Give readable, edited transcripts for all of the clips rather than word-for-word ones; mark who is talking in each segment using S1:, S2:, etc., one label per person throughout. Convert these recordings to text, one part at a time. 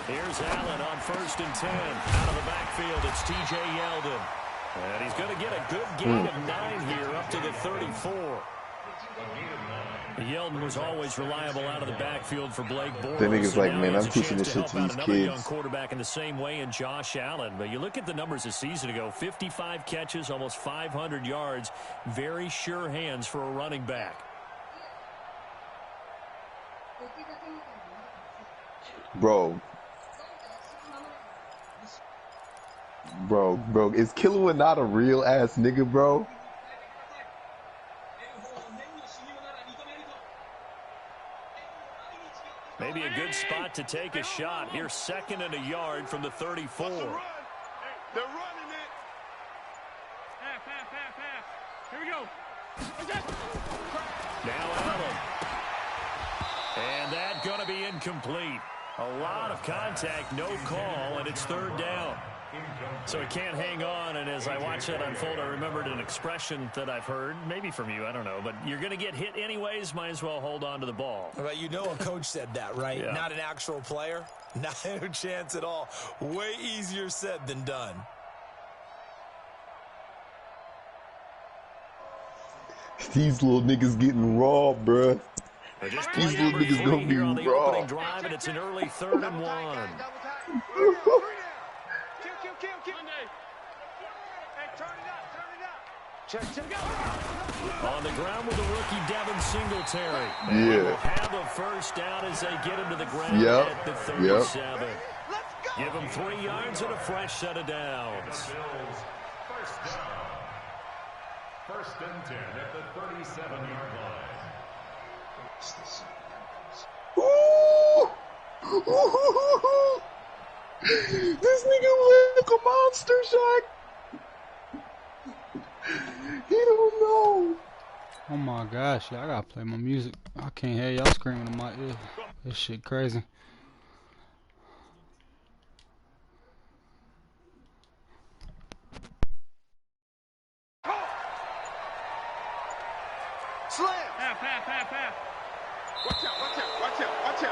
S1: Here's Allen on 1st and 10. Out of the backfield, it's T.J. Yeldon. And he's going to get a good gain of 9 here up to the 34. Yeldon was always reliable out of the backfield for Blake Bortles.
S2: The nigga's like, man, I'm teaching this shit to these kids.
S1: Young quarterback in the same way in Josh Allen. But you look at the numbers a season ago, 55 catches, almost 500 yards. Very sure hands for a running back.
S2: Bro, is Killua not a real ass nigga, bro?
S1: Maybe a good spot to take a shot. Here's 2nd and a yard from the 34.
S3: They're running it. Pass. Here we go.
S1: Now Allen. And that's going to be incomplete. A lot of contact, no call, and it's 3rd down. So he can't hang on, and as I watch that unfold, I remembered an expression that I've heard, maybe from you, I don't know, but you're going to get hit anyways, might as well hold on to the ball.
S4: Well, you know a coach said that, right?
S1: Yeah. Not
S4: an actual player. Not a chance at all. Way easier said than done.
S2: These little niggas getting raw, bruh. These little niggas gonna be
S1: on the
S2: raw.
S1: Opening drive, and it's an early 3rd and 1. On the ground with the rookie Devin Singletary. And will have a 1st down as they get him to the ground at the 37. Give him 3 yards and a fresh set of downs.
S5: 1st and 10 at the 37-yard line.
S2: Ooh. This nigga like a monster, Shaq. He don't know.
S6: Oh my gosh, I gotta play my music. I can't hear y'all screaming in my ear. This shit crazy.
S3: Slam! Pass. Watch out. Let's go!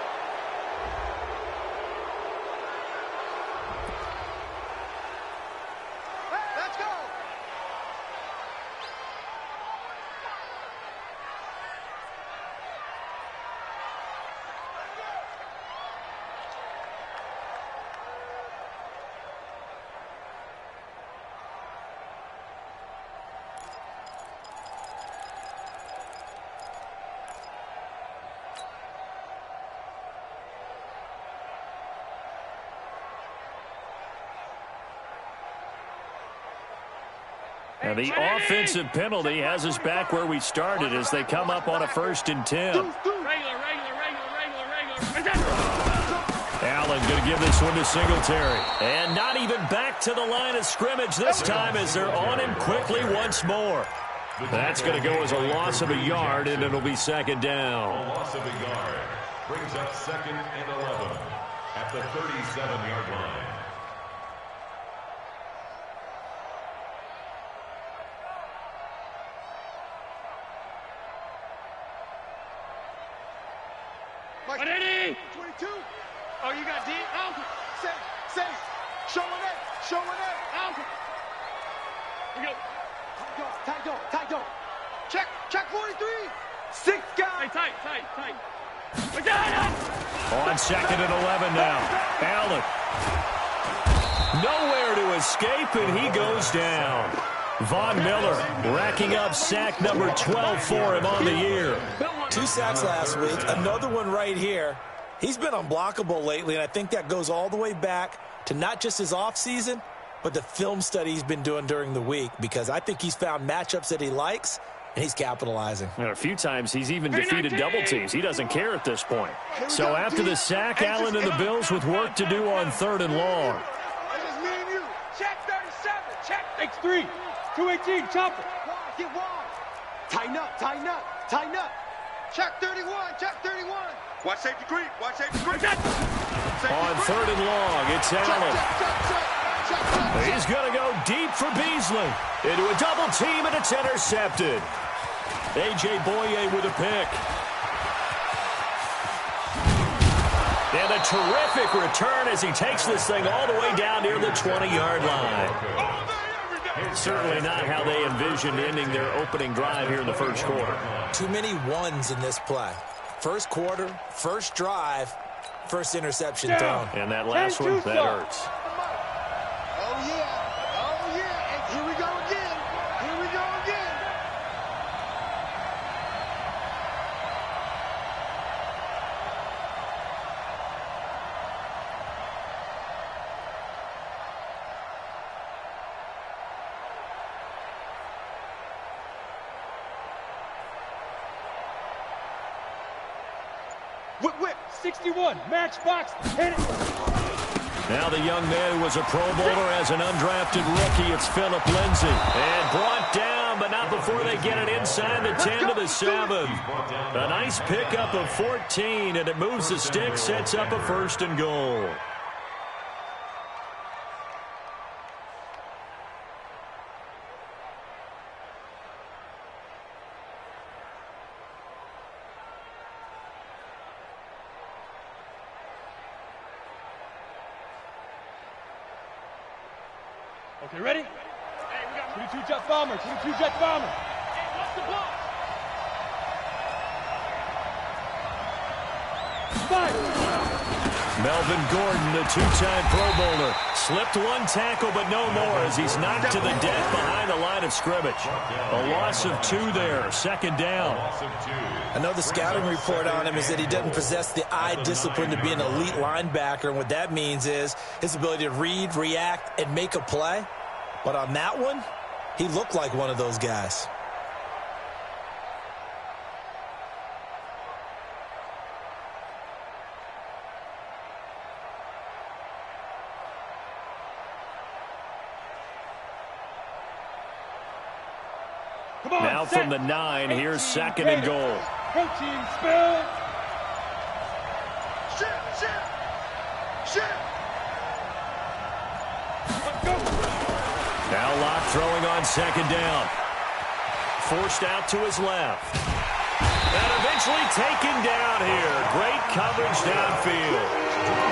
S1: And the offensive penalty has us back where we started as they come up on a 1st and 10.
S3: Regular.
S1: Allen going to give this one to Singletary. And not even back to the line of scrimmage this time as they're on him quickly once more. That's going to go as a loss of a yard, and it'll be 2nd down.
S5: A loss of a yard brings up 2nd and 11 at the 37-yard line.
S3: Mike, 22. Oh, you got D. Out. Safe. Showing it. Out. Here we go. Tight go. Check 43. 6 guys. Hey, tight. We got it.
S1: On 2nd and 11 now. Allen. Nowhere to escape, and he goes down. Von Miller racking up sack number 12 for him on the year.
S4: 2 sacks last week, another one right here. He's been unblockable lately, and I think that goes all the way back to not just his offseason, but the film study he's been doing during the week, because I think he's found matchups that he likes, and he's capitalizing.
S1: And a few times he's even defeated double teams. He doesn't care at this point. So after the sack, Allen and the Bills with work to do on 3rd and long.
S3: Check 37. Check. Takes 3. 218. Chopper. Get wide. Tighten up. Tighten up. Tighten up. Check 31. Check 31. Watch safety creep. Watch safety creep.
S1: On 3rd and long, it's Allen. He's going to go deep for Beasley. Into a double team, and it's intercepted. A.J. Boye with a pick. And a terrific return as he takes this thing all the way down near the 20-yard line. Certainly not how they envisioned ending their opening drive here in the first quarter.
S4: Too many ones in this play. First quarter, first drive, first interception thrown.
S1: And that last one, that hurts.
S3: Oh, yeah. Oh, yeah. And here we go again. Here we go again. Whip. 61. Matchbox. Hit it.
S1: Now the young man who was a Pro Bowler as an undrafted rookie, it's Phillip Lindsay. And brought down, but not before they get it inside the 10 to the 7. A nice pickup of 14, and it moves the stick, sets up a 1st and goal.
S3: Okay, ready? Hey, we got 22 jet bomber, 22 jet bomber. Hey, what's the ball?
S1: Melvin Gordon, the 2-time Pro Bowler, slipped one tackle, but no more as he's knocked to the death behind the line of scrimmage. A loss of 2 there, 2nd down.
S4: I know the scouting report on him is that he doesn't possess the eye discipline to be an elite linebacker, and what that means is his ability to read, react, and make a play. But on that one, he looked like one of those guys.
S1: Now from the 9, here's 2nd and goal.
S3: Protein spill. Shit. Let's go.
S1: Now Locke throwing on 2nd down. Forced out to his left. And eventually taken down here. Great coverage downfield.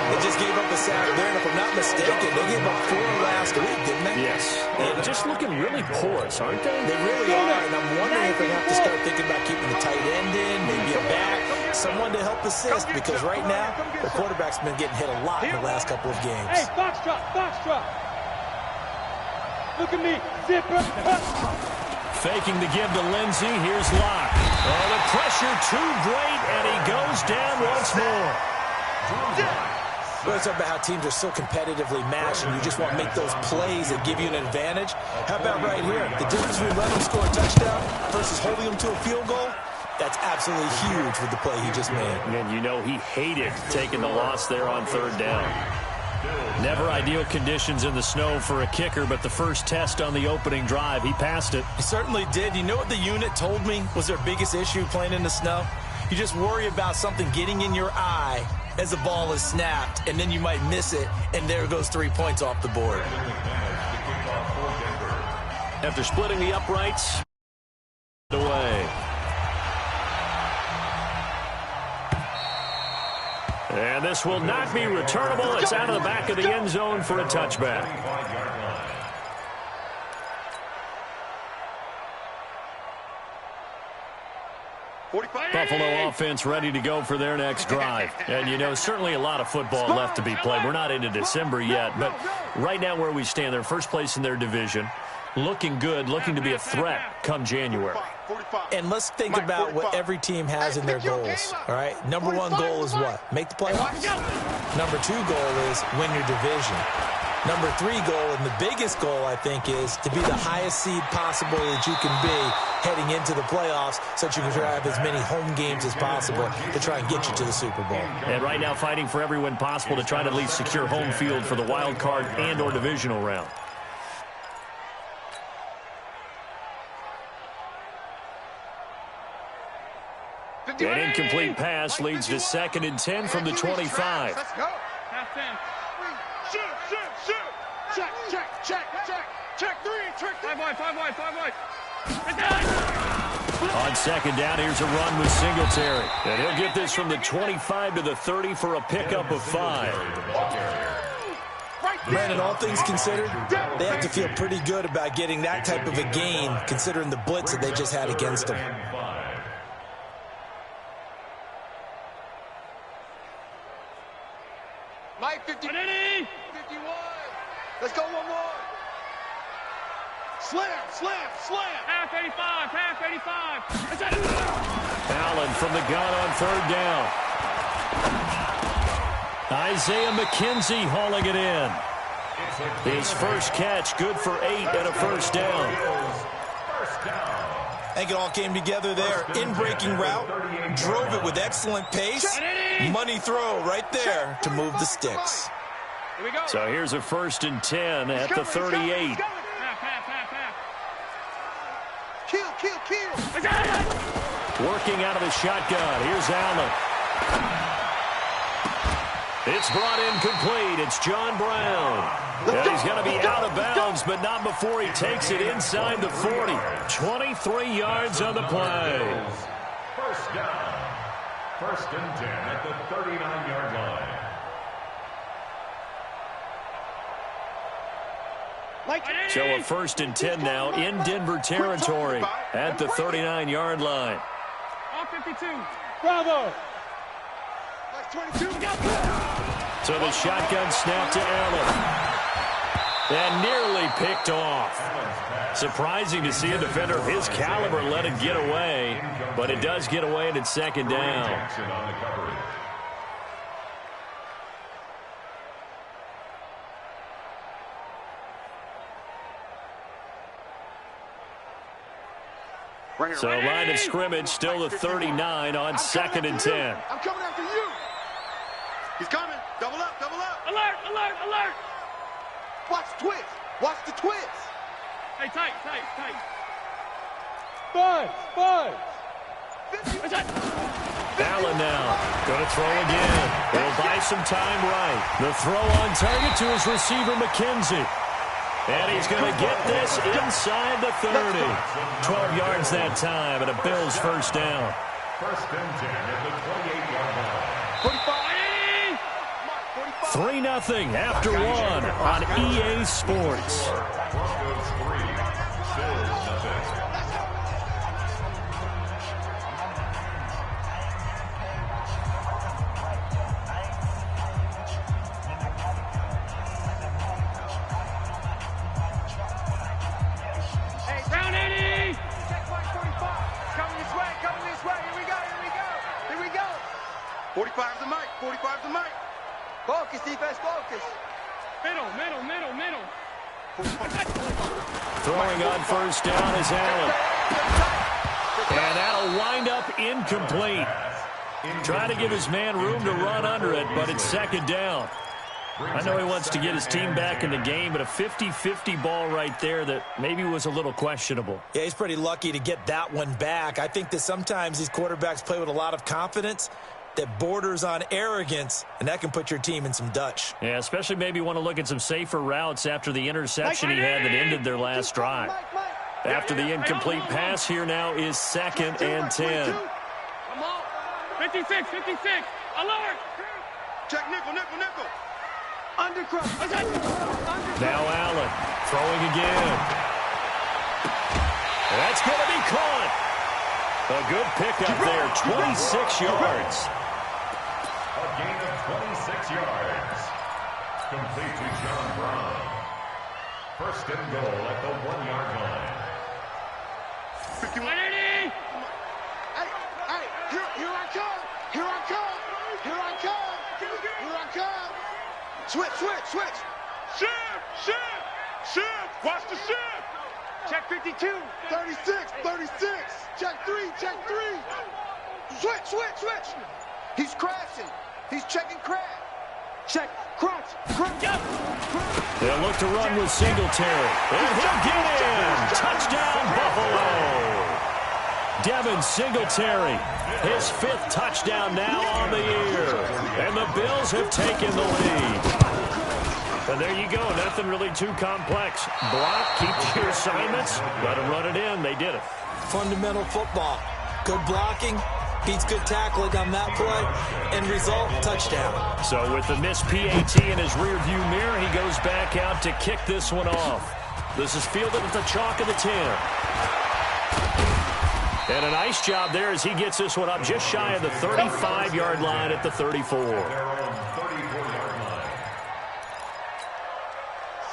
S4: They just gave up a sack there, and if I'm not mistaken, they gave up 4 last week, didn't they?
S1: Yes. And just looking really porous, aren't they?
S4: They really are, and I'm wondering if they have to start thinking about keeping the tight end in, maybe a back, someone to help assist, because right now, the quarterback's been getting hit a lot in the last couple of games.
S3: Hey, box drop. Look at me, zipper.
S1: Faking the give to Lindsay. Here's Locke. Oh, the pressure too great, and he goes down once more.
S4: Well, it's about how teams are so competitively matched, and you just want to make those plays that give you an advantage. How about right here? The difference between letting them score a touchdown versus holding them to a field goal, that's absolutely huge with the play he just made.
S1: And you know he hated taking the loss there on 3rd down. Never ideal conditions in the snow for a kicker, but the first test on the opening drive, he passed it.
S4: He certainly did. You know what the unit told me was their biggest issue playing in the snow? You just worry about something getting in your eye as the ball is snapped, and then you might miss it, and there goes 3 points off the board.
S1: After splitting the uprights, away. And this will not be returnable. It's out of the back of the end zone for a touchback. Buffalo offense ready to go for their next drive. And, you know, certainly a lot of football left to be played. We're not into December yet, but right now where we stand, they're first place in their division. Looking good, looking to be a threat come January.
S4: And let's think about what every team has in their goals, all right? Number 1 goal is what? Make the playoffs. Number 2 goal is win your division. Number 3 goal, and the biggest goal, I think, is to be the highest seed possible that you can be heading into the playoffs so that you can try to have as many home games as possible to try and get you to the Super Bowl.
S1: And right now fighting for every win possible to try to at least secure home field for the wild card and or divisional round. An incomplete pass leads to 2nd and 10 from the 25.
S3: Let's go. Half 10. Shoot. Check. Check 3. 5 wide.
S1: On 2nd down, here's a run with Singletary. And he'll get this from the 25 to the 30 for a pickup of 5.
S4: Brandon, all things considered, they have to feel pretty good about getting that type of a gain considering the blitz that they just had against them.
S3: Mike, 50. 51. Let's go one more. Slam. Half 85.
S1: Allen from the gun on 3rd down. Isaiah McKenzie hauling it in. His first catch, good for 8 and a first down.
S4: I think it all came together there. In-breaking route, drove it with excellent pace. Money throw right there to move the sticks.
S3: Here we go.
S1: So here's a 1st and 10 at the 38.
S3: Half. Kill.
S1: Working out of the shotgun. Here's Allen. It's brought in complete. It's John Brown. And he's going to be out of bounds, but not before he takes it inside the 40. 23 yards on the play.
S5: First down. 1st and 10 at the 39-yard line.
S1: So a 1st and 10 now in Denver territory at the 39-yard line.
S3: All 52. Bravo. 22.
S1: So the shotgun snap to Allen. And nearly picked off. Surprising to see a defender of his caliber let it get away, but it does get away and it's 2nd down. So line of scrimmage still the 39 on 2nd and 10.
S3: I'm coming after you. He's coming. Double up. Alert. Watch the twist. Hey, tight. Buzz.
S1: Allen now going to throw again. He'll buy some time right. The throw on target to his receiver, McKenzie. And he's going to get this inside the 30. 12 yards that time, and a Bills first down.
S5: 1st and 10 at the 28-yard line.
S1: 3-0 after 1 on EA Sports.
S5: Broncos 3, Bills nothing.
S3: Hey, round 80. Check point 45. Coming this way. Here we go. 45's the mic. Focus, defense, focus. Middle.
S1: Throwing on first down is Allen. And that'll wind up incomplete. Trying to give his man room to run under it, but it's 2nd down. I know he wants to get his team back in the game, but a 50-50 ball right there that maybe was a little questionable.
S4: Yeah, he's pretty lucky to get that one back. I think that sometimes these quarterbacks play with a lot of confidence that borders on arrogance, and that can put your team in some Dutch.
S1: Yeah, especially maybe want to look at some safer routes after the interception he had that ended their last drive. After the incomplete pass, here now is 2nd and 10.
S3: 56. Alert. Check nickel. Undercross.
S1: Now Allen throwing again. That's going to be caught. A good pickup there, 26 yards.
S5: A gain of 26 yards. Complete to John Brown. 1st and goal at the 1-yard line.
S3: 51. Hey, here I come. Switch. Shift. Watch the shift. Check 52. 36. Check 3. Switch. He's crashing. He's checking crash. Check. Crunch.
S1: They'll look to run with Singletary. And he'll get in. Touchdown, Buffalo. Devin Singletary, his 5th touchdown now on the year. And the Bills have taken the lead. And there you go. Nothing really too complex. Block, keep your assignments, let them run it in. They did it.
S4: Fundamental football. Good blocking. Beats good tackling on that play. End result, touchdown. So with the missed PAT in his rearview mirror, he goes back out to kick this one off. This is fielded at the chalk of the 10. And a nice job there as he gets this one up just shy of the 35-yard line at the 34.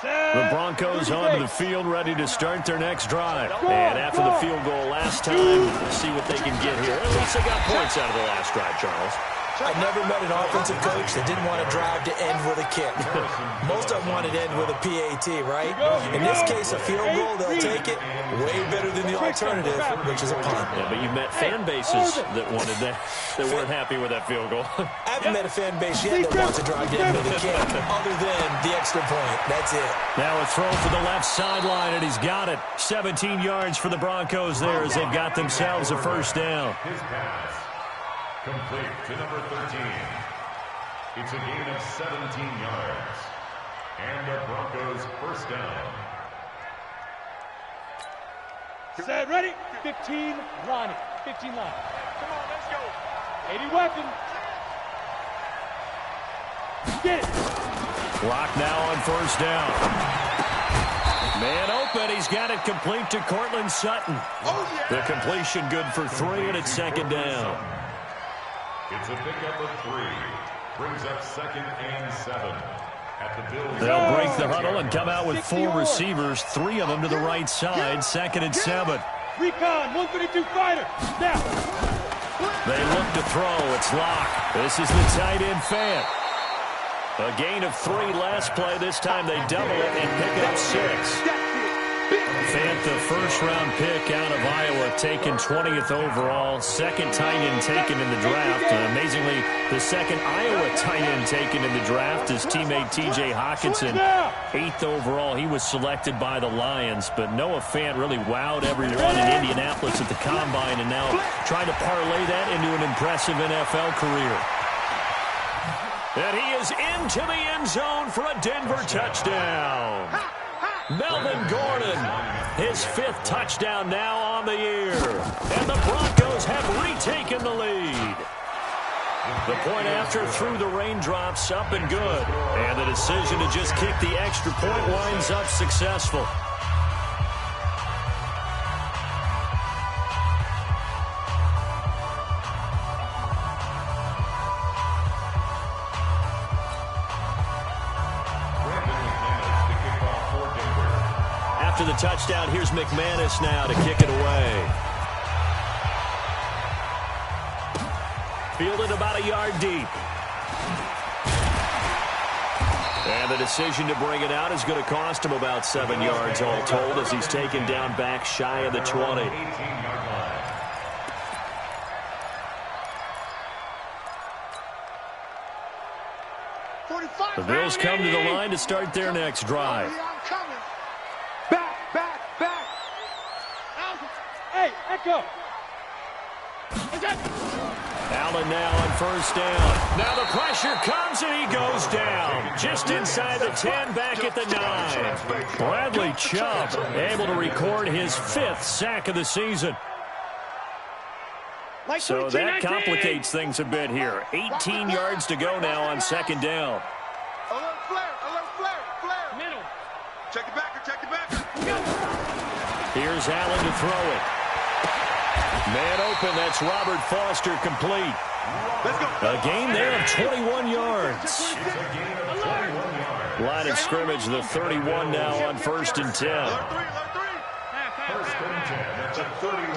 S4: The Broncos onto the field, ready to start their next drive. And after the field goal last time, see what they can get here. At least they got points out of the last drive, Charles.
S7: I've never met an offensive coach that didn't want to drive to end with a kick. Most of them wanted to end with a PAT, right? In this case, a field goal, they'll take it. Way better than the alternative, which is a punt.
S1: Yeah, but you've met fan bases that wanted that, that weren't happy with that field goal.
S7: I haven't met a fan base yet that wants to drive to end with a kick, other than the extra point. That's it.
S1: Now a throw for the left sideline, and he's got it. 17 yards for the Broncos there as they've got themselves a first down.
S5: His pass complete to number 13. It's a gain of 17 yards. And the Broncos first down.
S3: Set, ready? 15 line. 15 line. Come on, let's go. 80 weapon. Get it.
S1: Clock now on first down. Man open. He's got it complete to Cortland Sutton.
S3: Oh, yeah.
S1: The completion good for 3, and it's second down.
S5: It's a pickup of 3. Brings up 2nd and 7. At the Bills.
S1: They'll break the huddle and come out with 4 receivers, 3 of them to the right side, 2nd and 7.
S3: Recon, 132 fighter. Now.
S1: They look to throw. It's Locke. This is the tight end Fant. A gain of 3 last play. This time they double it and pick up 6. Fant, the first-round pick out of Iowa, taken 20th overall. 2nd tight end taken in the draft. Amazingly, the 2nd Iowa tight end taken in the draft is teammate T.J. Hockenson. 8th overall, he was selected by the Lions. But Noah Fant really wowed everyone in Indianapolis at the Combine, and now trying to parlay that into an impressive NFL career. And he is into the end zone for a Denver touchdown. Melvin Gordon, his 5th touchdown now on the year. And the Broncos have retaken the lead. The point after through the raindrops, up and good. And the decision to just kick the extra point winds up successful. After the touchdown, here's McManus now to kick it away. Fielded about a yard deep. And the decision to bring it out is going to cost him about 7 yards all told as he's taken down back shy of the 20. The Bills come to the line to start their next drive.
S3: Back. Hey, Echo.
S1: Allen now on first down. Now the pressure comes and he goes down. Just inside the 10, back at the 9. Bradley Chubb able to record his 5th sack of the season. So that complicates things a bit here. 18 yards to go now on second down.
S3: Alert flare. Middle. Check it back.
S1: Here's Allen to throw it. Man open, that's Robert Foster complete.
S3: Let's go.
S1: A gain there of 21 yards. Line of scrimmage, the 31 now on 1st and 10.
S5: First and 10 at the 31.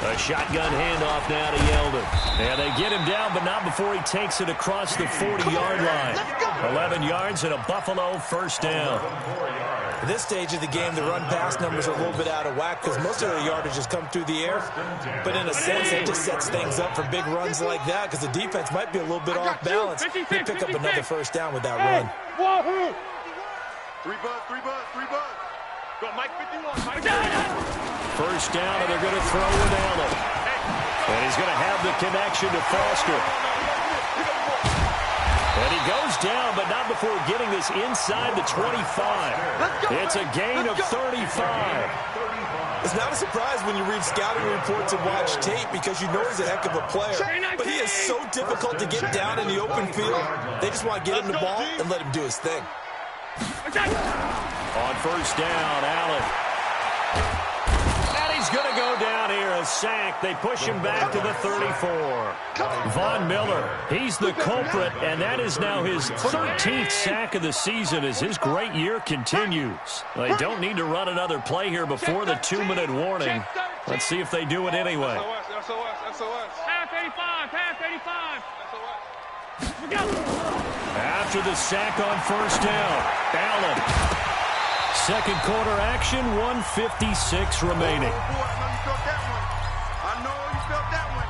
S1: A shotgun handoff now to Yeldon. And they get him down, but not before he takes it across the 40-yard line. 11 yards and a Buffalo first down.
S7: At this stage of the game, the run-pass numbers are a little bit out of whack because most of their yardage has come through the air. But in a sense, it just sets things up for big runs like that because the defense might be a little bit off balance. They pick up another first down with that run.
S3: Three buzz. Go, Mike 51. Mike.
S1: First down, and they're going to throw with Allen. And he's going to have the connection to Foster. And he goes down, but not before getting this inside the 25. It's a gain of 35.
S7: It's not a surprise when you read scouting reports and watch tape because you know he's a heck of a player. But he is so difficult to get down in the open field. They just want to get him the ball and let him do his thing.
S1: On first down, Allen. And he's going to go down here, a sack. They push him back to the 34. Von Miller, he's the culprit, and that is now his 13th sack of the season as his great year continues. They don't need to run another play here before the 2-minute warning. Let's see if they do it anyway.
S3: Pass 85.
S1: After the sack on first down, Allen. Second quarter action, 1:56 remaining.
S3: I know you felt that one.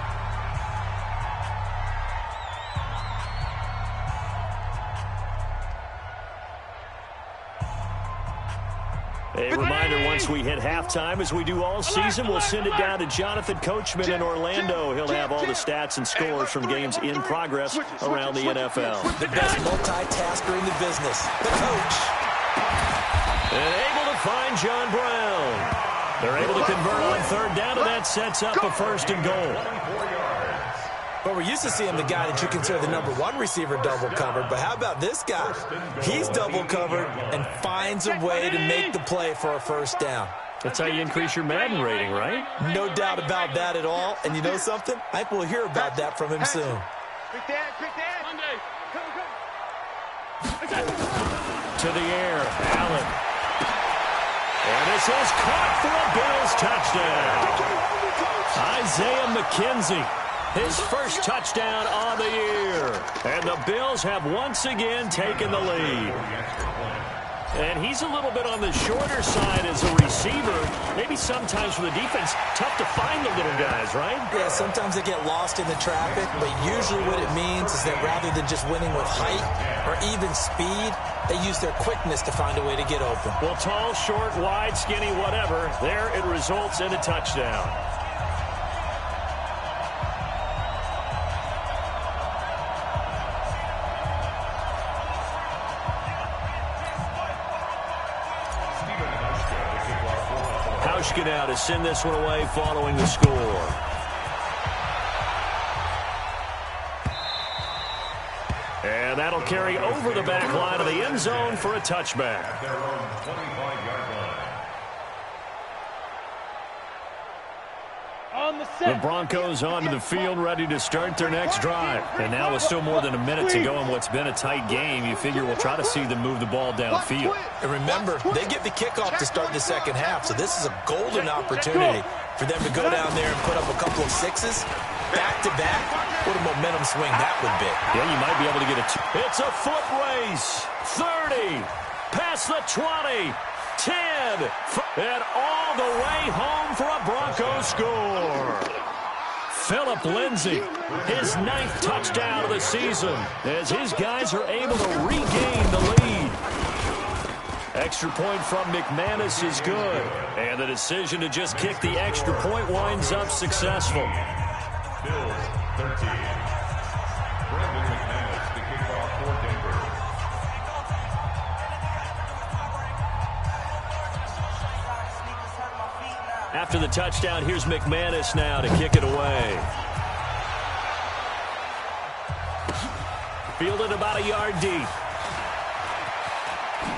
S1: A reminder, once we hit halftime, as we do all season, we'll send it down to Jonathan Coachman in Orlando. He'll have all the stats and scores from games in progress around the NFL.
S7: The best multitasker in the business, the coach.
S1: And able to find John Brown. They're able to convert on third down, and that sets up a first and goal.
S7: But we're used to seeing the guy that you consider the #1 receiver double covered. But how about this guy? He's double covered and finds a way to make the play for a first down.
S1: That's how you increase your Madden rating, right?
S7: No doubt about that at all. And you know something? I think we'll hear about that from him soon.
S3: Quick dad. Monday.
S1: To the air, Allen. And this is caught for a Bills touchdown. Isaiah McKenzie, his first touchdown on the year. And the Bills have once again taken the lead. And he's a little bit on the shorter side as a receiver. Maybe sometimes for the defense, tough to find the little guys, right?
S7: Yeah, sometimes they get lost in the traffic, but usually what it means is that rather than just winning with height or even speed, they use their quickness to find a way to get open.
S1: Well, tall, short, wide, skinny, whatever, there it results in a touchdown. Now to send this one away following the score. And that'll carry over the back line of the end zone for a touchback. The Broncos onto the field, ready to start their next drive. And now with still more than a minute to go in what's been a tight game, you figure we'll try to see them move the ball downfield.
S7: And remember, they get the kickoff to start the second half, so this is a golden opportunity for them to go down there and put up a couple of sixes back-to-back. What a momentum swing that would be.
S1: Yeah, you might be able to get it. It's a foot race. 30, past the 20. 10, and all the way home for a Broncos score. Phillip Lindsay, his 9th touchdown of the season, as his guys are able to regain the lead. Extra point from McManus is good, and the decision to just kick the extra point winds up successful.
S5: Bills 13. Brandon McManus, the kickoff for Denver.
S1: After the touchdown, here's McManus now to kick it away. Fielded about a yard deep.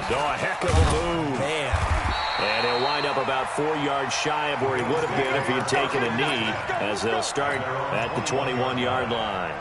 S1: Oh, a heck of a move.
S7: Man.
S1: And he'll wind up about 4 yards shy of where he would have been if he had taken a knee, as they'll start at the 21-yard line.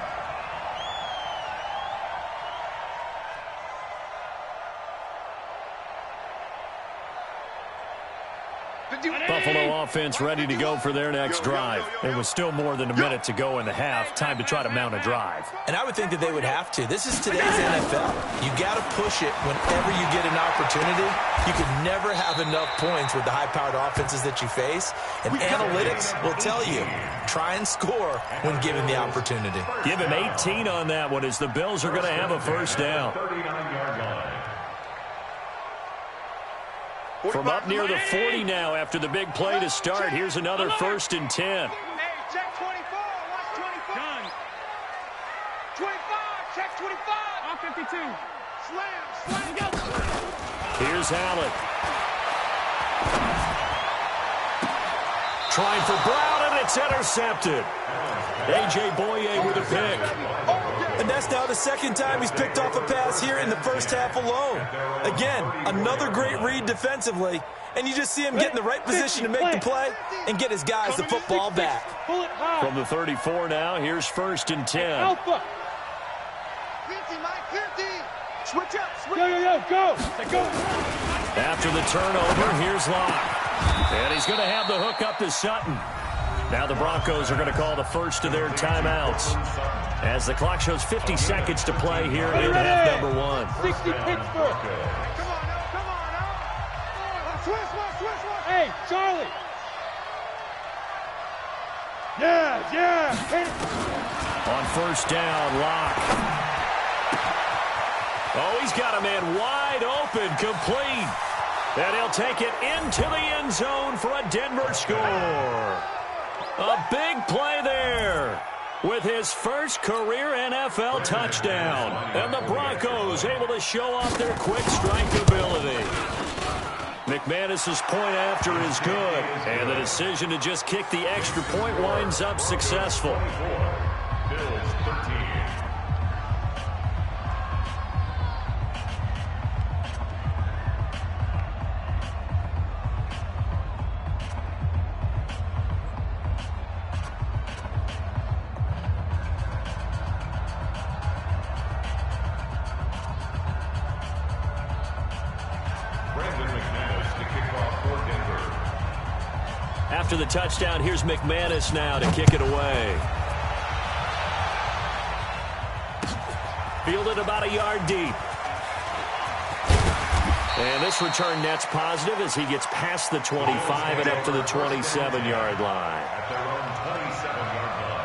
S1: Buffalo offense ready to go for their next drive. There was still more than a minute to go in the half. Time to try to mount a drive.
S7: And I would think that they would have to. This is today's NFL. You got to push it whenever you get an opportunity. You can never have enough points with the high-powered offenses that you face. And analytics will tell you, try and score when given the opportunity.
S1: Give him 18 on that one as the Bills are going to have a first down. From up near the 40 now after the big play to start. Here's another 1st and 10.
S3: Hey, check 24. Watch 24. Done. 25. Check 25. On 52. Slam. Go.
S1: Here's Allen. Trying for Brown, and it's intercepted. A.J. Boye with a pick.
S7: And that's now the second time he's picked off a pass here in the first half alone. Again, another great read defensively, and you just see him get in the right position to make the play and get his guys the football back.
S1: From the 34 now, here's 1st and 10.
S3: Alpha. 50, Mike, 50. Switch up. Switch. Go.
S1: After the turnover, here's Locke. And he's going to have the hook up to Sutton. Now the Broncos are going to call the first of their timeouts as the clock shows 50 seconds to play here in half number 1.
S3: 60 Pittsburgh. Come on now. Switch. Hey, Charlie. Yeah.
S1: On first down, Locke. Oh, he's got a man wide open, complete. And he'll take it into the end zone for a Denver score. A big play there with his first career NFL touchdown. And the Broncos able to show off their quick strike ability. McManus's point after is good. And the decision to just kick the extra point winds up successful.
S5: Bills 13.
S1: After the touchdown, here's McManus now to kick it away. Fielded about a yard deep. And this return net's positive as he gets past the 25 and up to the 27-yard line.
S5: At their own 27-yard line.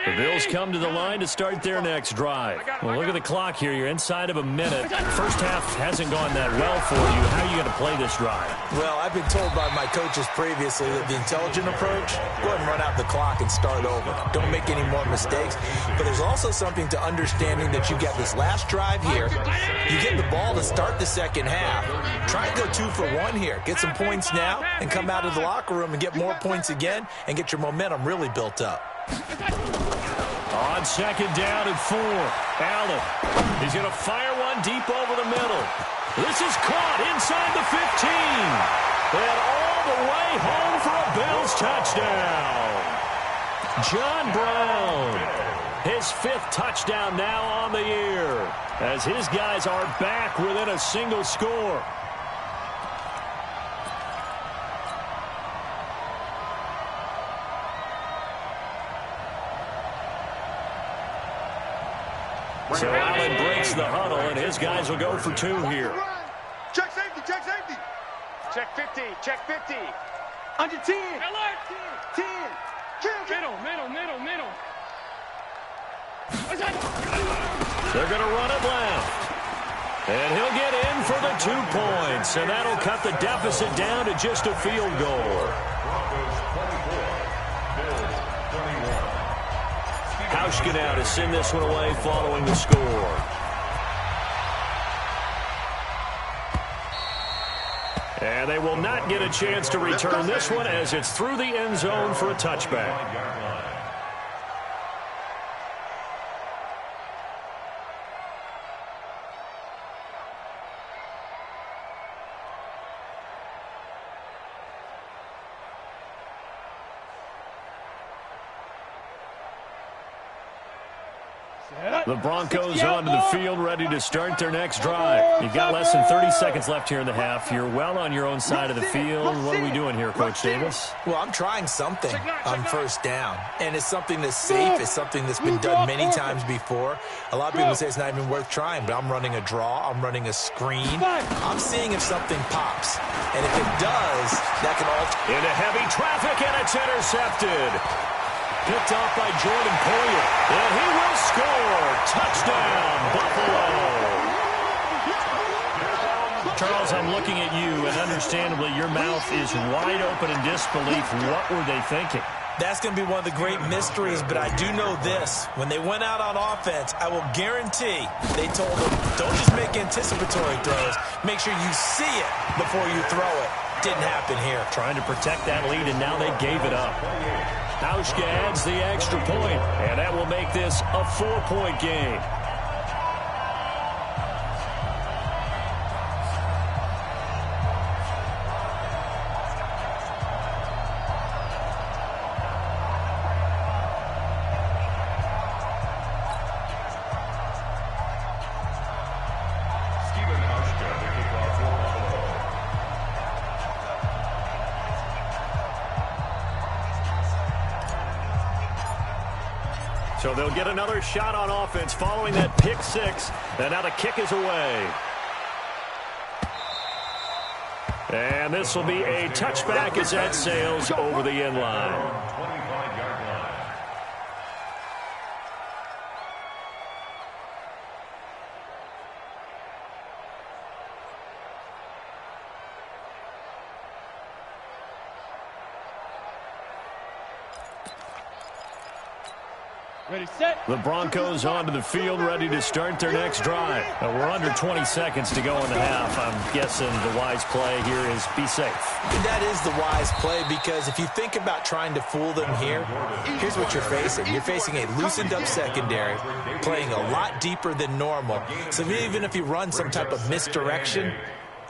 S1: The Bills come to the line to start their next drive. Well, look at the clock here. You're inside of a minute. First half hasn't gone that well for you. How are you going to play this drive?
S7: Well, I've been told by my coaches previously that the intelligent approach, go ahead and run out the clock and start over. Don't make any more mistakes. But there's also something to understanding that you get this last drive here. You get the ball to start the second half. Try and go 2 for 1 here. Get some points now and come out of the locker room and get more points again and get your momentum really built up.
S1: On second down and 4, Allen. He's going to fire one deep over the middle. This is caught inside the 15. And all the way home for a Bills touchdown. John Brown, his 5th touchdown now on the year, as his guys are back within a single score. So Allen breaks the huddle, and his guys will go for 2 here.
S3: Check safety. Check 50. Check 50. Under 10. Alert. 10. Middle.
S1: They're going to run it left. And he'll get in for the 2 points, and that'll cut the deficit down to just a field goal. Hauschka now to send this one away following the score. And they will not get a chance to return this one as it's through the end zone for a touchback. The Broncos onto the field, ready to start their next drive. You've got less than 30 seconds left here in the half. You're well on your own side of the field. What are we doing here, Coach Davis?
S7: Well, I'm trying something on first down, and it's something that's safe. It's something that's been done many times before. A lot of people say it's not even worth trying, but I'm running a draw. I'm running a screen. I'm seeing if something pops, and if it does, that can alter.
S1: Into heavy traffic, and it's intercepted. Picked off by Jordan Poyer, and he will score. Touchdown, Buffalo. Charles, I'm looking at you, and understandably, your mouth is wide open in disbelief. What were they thinking?
S7: That's going to be one of the great mysteries, but I do know this. When they went out on offense, I will guarantee they told them, don't just make anticipatory throws. Make sure you see it before you throw it. Didn't happen here.
S1: Trying to protect that lead, and now they gave it up. Hauschka adds the extra point, and that will make this a 4-point game. So they'll get another shot on offense following that pick six. And now the kick is away. And this will be a touchback as that sails over the end line.
S5: 25-yard line.
S3: Ready, set.
S1: The Broncos onto the field, ready to start their next drive. Now we're under 20 seconds to go in the half. I'm guessing the wise play here is be safe.
S7: That is the wise play, because if you think about trying to fool them here, here's what you're facing. You're facing a loosened up secondary, playing a lot deeper than normal. So even if you run some type of misdirection,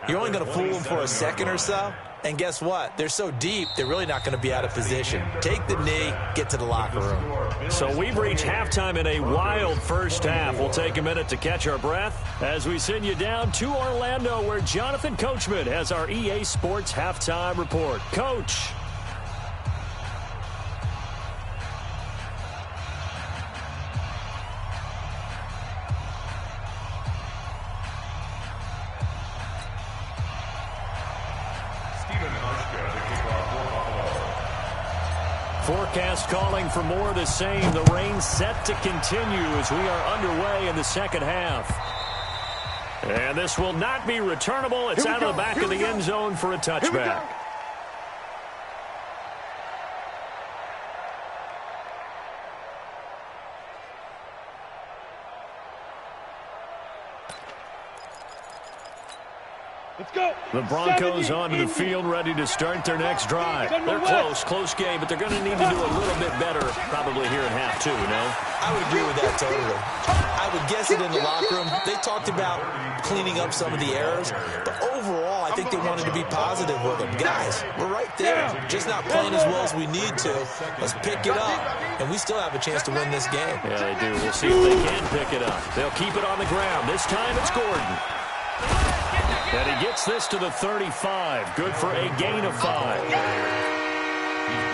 S7: you're only going to fool them for a second or so. And guess what? They're so deep, they're really not going to be out of position. Take the knee, get to the locker room.
S1: So we've reached halftime in a wild first half. We'll take a minute to catch our breath as we send you down to Orlando, where Jonathan Coachman has our EA Sports halftime report. Coach. Forecast calling for more of the same. The rain set to continue as we are underway in the second half. And this will not be returnable. It's out of the back of the end zone for a touchback.
S3: Let's go.
S1: The Broncos onto the field, ready to start their next drive. They're close game, but they're going to need to do a little bit better probably here in half two, no?
S7: I would agree with that totally. I would guess it in the locker room. They talked about cleaning up some of the errors, but overall, I think they wanted to be positive with them. Guys, we're right there. Just not playing as well as we need to. Let's pick it up, and we still have a chance to win this game.
S1: Yeah, they do. We'll see if they can pick it up. They'll keep it on the ground. This time it's Gordon. And he gets this to the 35. Good for a gain of 5.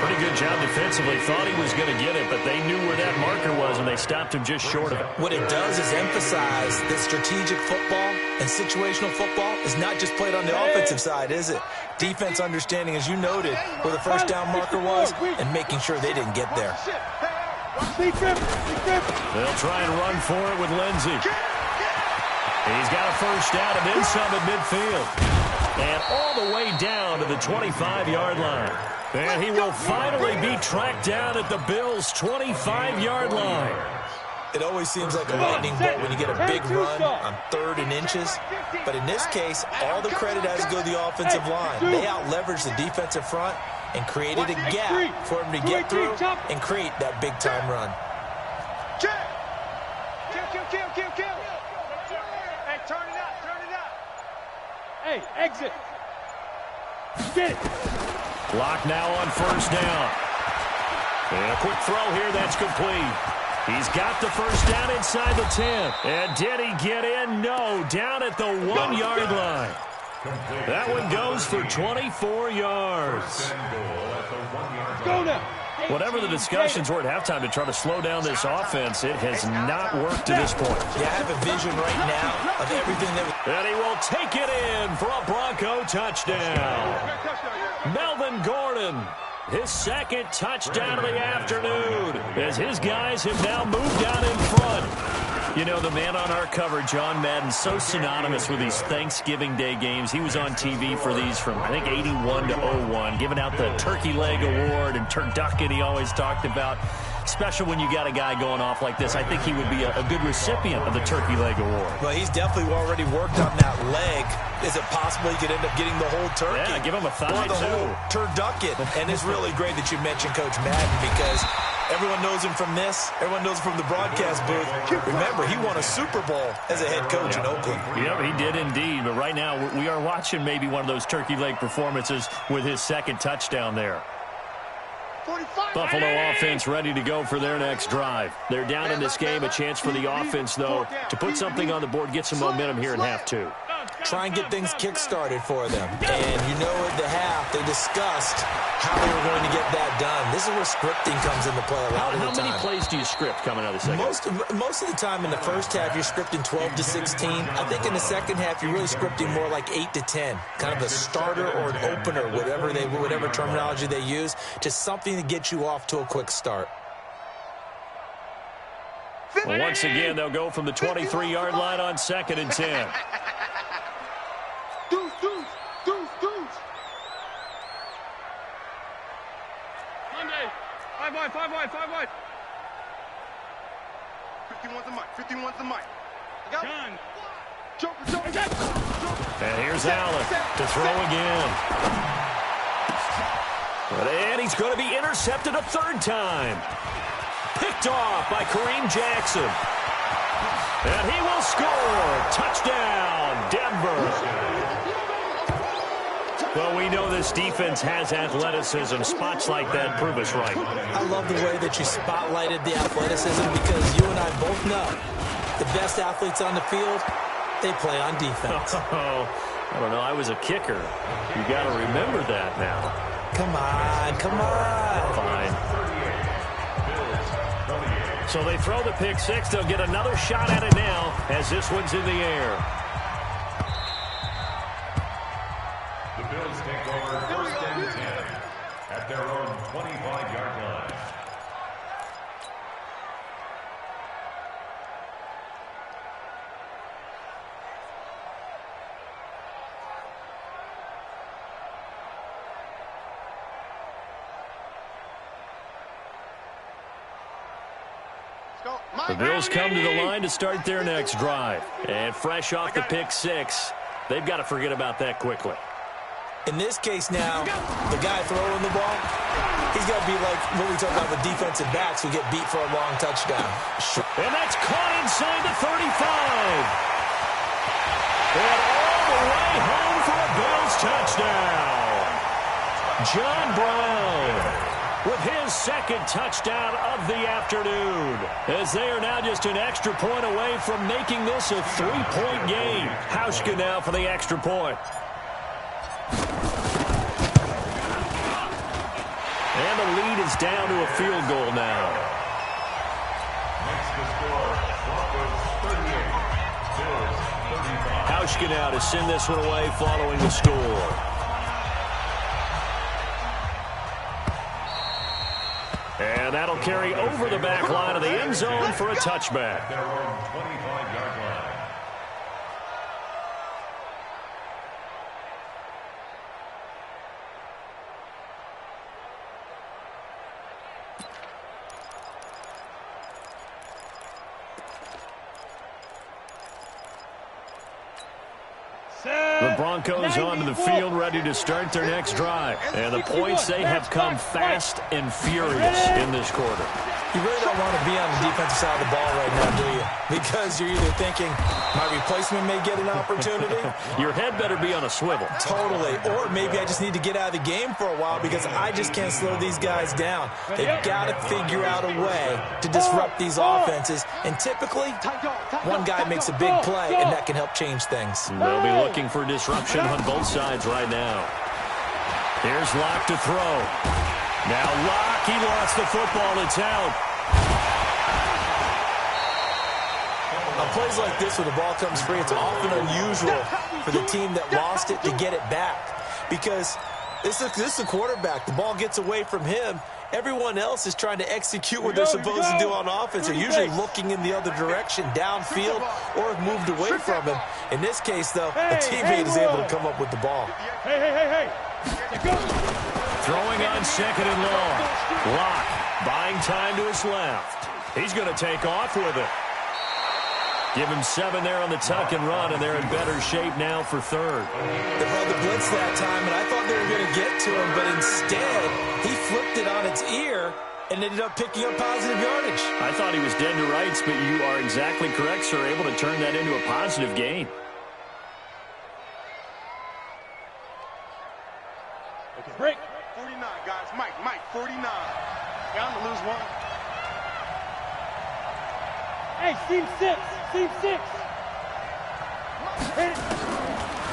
S1: Pretty good job defensively. Thought he was going to get it, but they knew where that marker was, and they stopped him just short of it.
S7: What it does is emphasize that strategic football and situational football is not just played on the offensive side, is it? Defense understanding, as you noted, where the first down marker was and making sure they didn't get there.
S1: They'll try and run for it with Lindsey. He's got a first down and then some at midfield. And all the way down to the 25-yard line. And he will finally be tracked down at the Bills' 25-yard line.
S7: It always seems like a lightning bolt when you get a big run on 3rd and inches. But in this case, all the credit has to go to the offensive line. They out-leveraged the defensive front and created a gap for him to get through and create that big-time run.
S3: Kill. Hey, turn it up. Hey, exit. Get it.
S1: Lock now on first down. And a quick throw here, that's complete. He's got the first down inside the 10. And did he get in? No, down at the 1-yard line. That one goes for 24 yards.
S3: Go now.
S1: Whatever the discussions were at halftime to try to slow down this offense, it has not worked to this point.
S7: Yeah, I have a vision right now of everything that...
S1: And he will take it in for a Bronco touchdown. Melvin Gordon, his second touchdown of the afternoon, as his guys have now moved down in front. You know, the man on our cover, John Madden, so synonymous with these Thanksgiving Day games. He was on TV for these from, I think, 81 to 01, giving out the Turkey Leg Award and turducken he always talked about. Special when you got a guy going off like this. I think he would be a good recipient of the Turkey Leg Award.
S7: Well, he's definitely already worked on that leg. Is it possible he could end up getting the whole turkey?
S1: Yeah, give him a thigh,
S7: or the whole turducken. And it's really great that you mentioned Coach Madden because everyone knows him from this. Everyone knows him from the broadcast booth. Remember, he won a Super Bowl as a head coach in Oakland.
S1: Yeah, he did indeed. But right now, we are watching maybe one of those turkey leg performances with his second touchdown there. Buffalo offense ready to go for their next drive. They're down in this game. A chance for the offense, though, to put something on the board, get some momentum here in half two.
S7: Try and get things kick-started for them. And you know at the half, they discussed how they were going to get that done. This is where scripting comes into play a lot of the time.
S1: How many plays do you script coming out of the second?
S7: Most of the time in the first half, you're scripting 12 to 16. I think in the second half, you're really scripting more like 8 to 10. Kind of a starter or an opener, whatever terminology they use. Just something to get you off to a quick start.
S1: Well, once again, they'll go from the 23-yard line on 2nd and 10.
S3: Deuce. Monday. 5 wide. 51's the mic. John. Joker.
S1: And here's Allen to throw again. And he's going to be intercepted a third time. Picked off by Kareem Jackson. And he will score. Touchdown, Denver. Well, we know this defense has athleticism. Spots like that prove us right.
S7: I love the way that you spotlighted the athleticism because you and I both know the best athletes on the field, they play on defense.
S1: Oh, I don't know. I was a kicker. You got to remember that now.
S7: Come on.
S1: Fine. So they throw the pick six. They'll get another shot at it now as this one's in the air.
S5: The Bills take over 1st and 10 at their own 25-yard line.
S1: The Bills come to the line to start their next drive. And fresh off the pick six, they've got to forget about that quickly.
S7: In this case now, the guy throwing the ball, he's got to be like what we talk about with defensive backs who get beat for a long touchdown.
S1: And that's caught inside the 35. And all the way home for a Bills touchdown. John Brown with his second touchdown of the afternoon, as they are now just an extra point away from making this a 3-point game. Hauschka now for the extra point. And the lead is down to a field goal now.
S5: Makes the score, Broncos 38, Bills 35.
S1: Hauschka now to send this one away following the score. And that'll carry over the back line of the end zone for a touchback.
S5: Their own 25-yard line.
S1: The Broncos onto the field ready to start their next drive. And the points, they have come fast and furious in this quarter.
S7: You really don't want to be on the defensive side of the ball right now, do you? Because you're either thinking, my replacement may get an opportunity.
S1: Your head better be on a swivel.
S7: Totally. Or maybe I just need to get out of the game for a while because I just can't slow these guys down. They've got to figure out a way to disrupt these offenses. And typically, one guy makes a big play, and that can help change things.
S1: They'll be looking for disruption on both sides right now. Here's Locke to throw. Now Locke, he lost the football. It's out.
S7: On plays like this where the ball comes free, it's often unusual for the team that lost it to get it back. Because this is the quarterback. The ball gets away from him. Everyone else is trying to execute what they're supposed to do on offense. They're usually looking in the other direction, downfield, or have moved away from him. In this case, though, a teammate is able to come up with the ball.
S3: Hey.
S1: Throwing on second and long. Locke buying time to his left. He's going to take off with it. Give him 7 there on the tuck and run, and they're in better shape now for third.
S7: They brought the blitz that time, and I thought they were going to get to him, but instead, he flipped it on its ear and ended up picking up positive yardage.
S1: I thought he was dead to rights, but you are exactly correct, sir, able to turn that into a positive gain.
S3: Okay, break. 49, guys. Mike, 49. Bound to lose one. Hey, seam 6.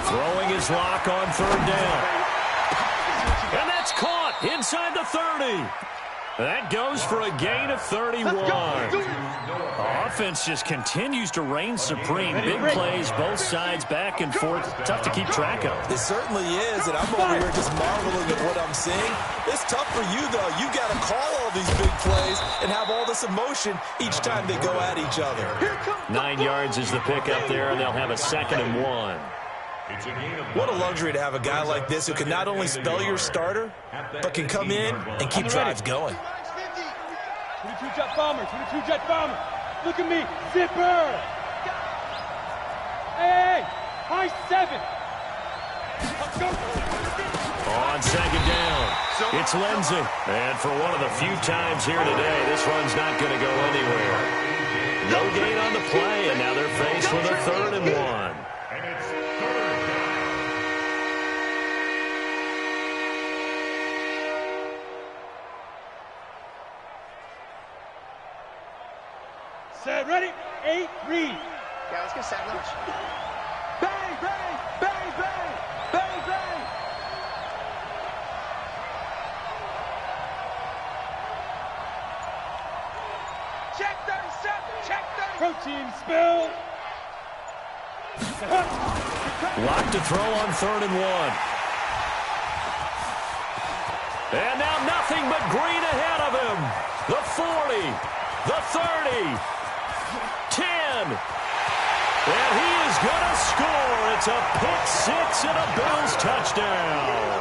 S1: Throwing his Locke on third down. And that's caught inside the 30. That goes for a gain of 31. Offense just continues to reign supreme. Big plays, both sides, back and forth. Tough to keep track of.
S7: It certainly is, and I'm over here just marveling at what I'm seeing. It's tough for you, though. You've got to call all these big plays and have all this emotion each time they go at each other.
S1: 9 yards is the pickup there, and they'll have a 2nd and 1.
S7: What a luxury to have a guy like this who can not only spell your starter, but can come in and keep drives going.
S3: 22 jet bomber. Look at me, zipper. Hey, high 7.
S1: On 2nd down, it's Lindsey. And for one of the few times here today, this run's not going to go anywhere. No gain on the play, and now they're faced with a 3rd and 1.
S3: Set, ready? 8, read. Yeah, let's get set lunch. Bang, bang, bang, bang, bang, bang. Check 37, check 30. Protein spill.
S1: Locke to throw on 3rd and 1. And now nothing but green ahead of him. The 40, the 30. 10. And he is going to score. It's a pick 6 and a Bills touchdown.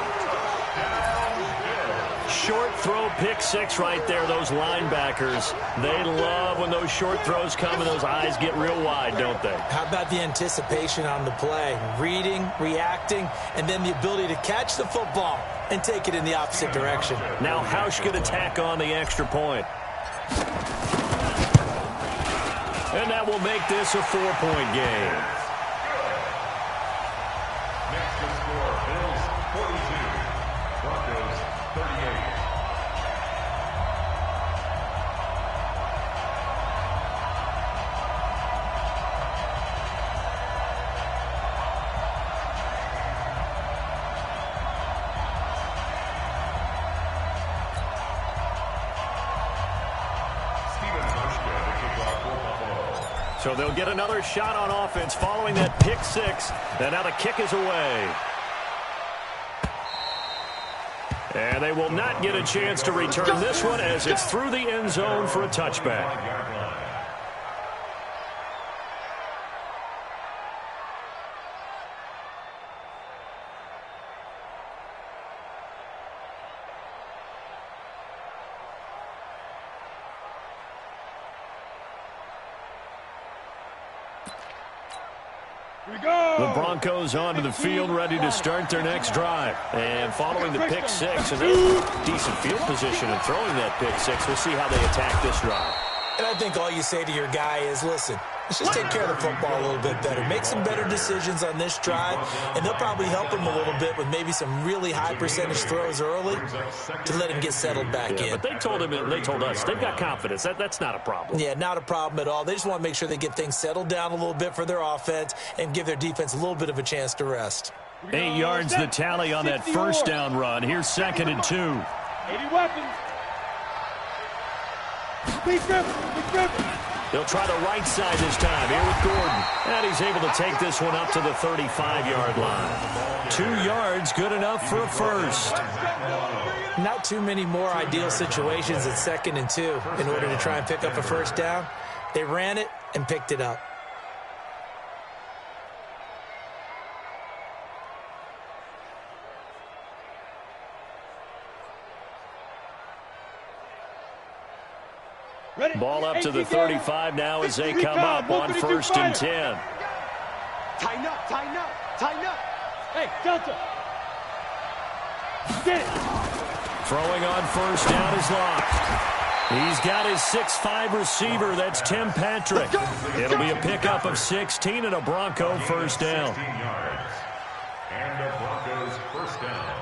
S1: Short throw pick 6 right there. Those linebackers, they love when those short throws come and those eyes get real wide, don't they?
S7: How about the anticipation on the play? Reading, reacting, and then the ability to catch the football and take it in the opposite direction.
S1: Now Housh could attack on the extra point. And that will make this a 4-point game.
S5: Next to score, Bills 42, Broncos 38.
S1: So they'll get another shot on offense following that pick 6. And now the kick is away. And they will not get a chance to return this one as it's through the end zone for a touchback. The Broncos onto the field, ready to start their next drive. And following the pick six, and a decent field position and throwing that pick six, we'll see how they attack this drive.
S7: And I think all you say to your guy is, listen, let's just take care of the football a little bit better. Make some better decisions on this drive, and they'll probably help him a little bit with maybe some really high percentage throws early to let him get settled back in.
S1: But they told us, they've got confidence. That's not a problem.
S7: Yeah, not a problem at all. They just want to make sure they get things settled down a little bit for their offense and give their defense a little bit of a chance to rest.
S1: 8 yards the tally on that first down run. Here's 2nd and 2.
S3: 80 weapons.
S1: They'll try the right side this time here with Gordon. And he's able to take this one up to the 35-yard line. 2 yards, good enough for a first.
S7: Not too many more ideal situations at 2nd and 2 in order to try and pick up a first down. They ran it and picked it up.
S1: Ball up to the 35 now as they come up on 1st and 10.
S3: Tighten up, tighten up, tighten up. Hey, Delta. Get it.
S1: Throwing on 1st down is locked. He's got his 6'5 receiver. That's Tim Patrick. It'll be a pickup of 16 and a Bronco first down.
S5: And a Broncos first down.